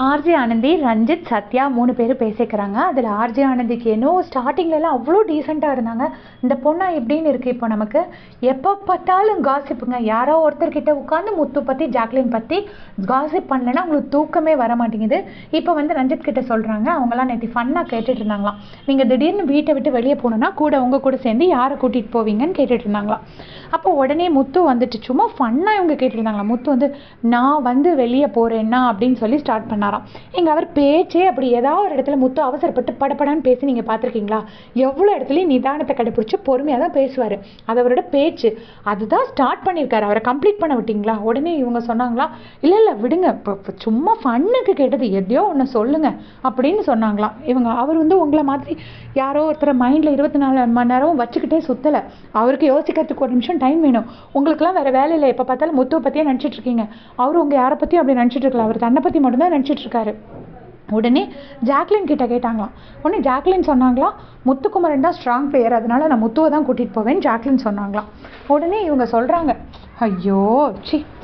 RJ Anandhi, Ranjith, Sathya 3 பேர் பேசிக்கிறாங்க. அதில் ஆர்ஜே ஆனந்திக்கு ஏனோ ஸ்டார்டிங்லலாம் அவ்வளோ டீசெண்டாக இருந்தாங்க. இந்த பொண்ணா எப்படின்னு இருக்குது இப்போ நமக்கு. எப்போ பார்த்தாலும் காசிப்புங்க. யாரோ ஒருத்தர்கிட்ட உட்காந்து முத்து பற்றி ஜாக்லின் பற்றி காசிப் பண்ணலைன்னா அவங்களுக்கு தூக்கமே வர மாட்டேங்குது. இப்போ ரஞ்சித் கிட்ட சொல்கிறாங்க, அவங்களாம் நேற்று ஃபன்னாக கேட்டுட்டு இருந்தாங்களாம். நீங்கள் திடீர்னு வீட்டை விட்டு வெளியே போகணுன்னா கூட உங்கள் கூட சேர்ந்து யாரை கூட்டிகிட்டு போவீங்கன்னு கேட்டுட்டு இருந்தாங்களாம். அப்போ உடனே முத்து வந்துட்டு சும்மா ஃபன்னாக இவங்க கேட்டுட்டு இருந்தாங்களாம். முத்து நான் வெளியே போகிறேன்னா அப்படின்னு சொல்லி ஸ்டார்ட் பண்ணாராம். அவர் பேச்சே அப்படி ஏதாவது ஒரு இடத்துல முத்து அவசரப்பட்டு படப்படான்னு பேசி நீங்கள் பார்த்துருக்கீங்களா? எவ்வளோ இடத்துலையும் நிதானத்தை கடைப்பிடிச்சி பொறுமையாக தான் பேசுவார். அது அவரோட பேச்சு. அதுதான் ஸ்டார்ட் பண்ணியிருக்காரு. அவரை கம்ப்ளீட் பண்ண விட்டீங்களா? உடனே இவங்க சொன்னாங்களா, இல்லை விடுங்க, இப்போ சும்மா ஃபன்னுக்கு கேட்டது, எதையோ ஒன்று சொல்லுங்க அப்படின்னு சொன்னாங்களாம். அவர் உங்களை மாதிரி யாரோ ஒருத்தர் மைண்டில் 24 மணி நேரம் வச்சுக்கிட்டே சுற்றலை. அவருக்கு யோசிக்கிறதுக்கு ஒரு நிமிஷம் டைம் வேணும். உங்களுக்குலாம் வேறு வேலை இல்லை. எப்போ பார்த்தாலும் முத்துவை பற்றியே நினச்சிட்டு இருக்கீங்க. அவர் உங்கள் யாரை பற்றியும் அப்படி நினச்சிட்டு இருக்கலாம். அவர் தன்னை பற்றி மட்டும்தான் நினச்சிட்டு இருக்காரு. உடனே ஜாக்லின் கிட்ட கேட்டாங்களாம். உடனே ஜாக்லின் சொன்னாங்களா, முத்துக்குமரன் தான் ஸ்ட்ராங் பிளேயர், அதனால நான் முத்துவை தான் கூட்டிகிட்டு போவேன்னு ஜாக்லின் சொன்னாங்களாம். உடனே இவங்க சொல்கிறாங்க, ஐயோ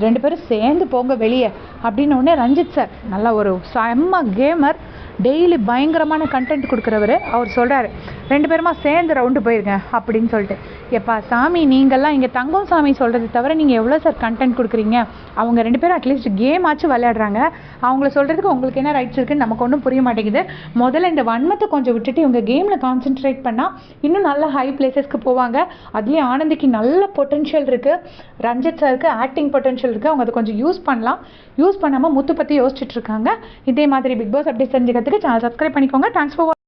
2 பேரும் சேர்ந்து போங்க வெளியே அப்படின்னு. உடனே ரஞ்சித் சார் நல்ல ஒரு செம்ம கேமர், டெய்லி பயங்கரமான கண்டென்ட் கொடுக்குறவர். அவர் சொல்கிறாரு, 2 பேருமா சேர்ந்து ரவுண்டு போயிருங்க அப்படின்னு சொல்லிட்டு. எப்பா சாமி, நீங்கள்லாம் இங்கே தங்கம் சாமி சொல்கிறது தவிர நீங்கள் எவ்வளோ சார் கண்டென்ட் கொடுக்குறீங்க? அவங்க 2 பேரும் அட்லீஸ்ட் கேம் ஆச்சு விளையாடுறாங்க. அவங்கள சொல்கிறதுக்கு உங்களுக்கு என்ன ரைட்ஸ் இருக்குன்னு நமக்கு ஒன்றும் புரிய மாட்டேங்குது. முதல்ல இந்த வன்மத்தை கொஞ்சம் விட்டுட்டு இவங்க கேமில் கான்சென்ட்ரேட் பண்ணால் இன்னும் நல்ல ஹை பிளேசஸ்க்கு போவாங்க. அதுலேயும் ஆனந்திக்கு நல்ல பொட்டென்ஷியல் இருக்குது, ரஞ்சித் சாருக்கு ஆக்டிங் பொட்டென்ஷியல் இருக்குது. அவங்க அதை கொஞ்சம் யூஸ் பண்ணலாம். யூஸ் பண்ணாமல் முத்து பற்றி யோசிச்சுட்டு இருக்காங்க. இதே மாதிரி பிக் பாஸ் அப்டேட் தெரிஞ்சுக்கிறதுக்கு சேனல் சப்ஸ்கிரைப் பண்ணிக்கோங்க. Thanks for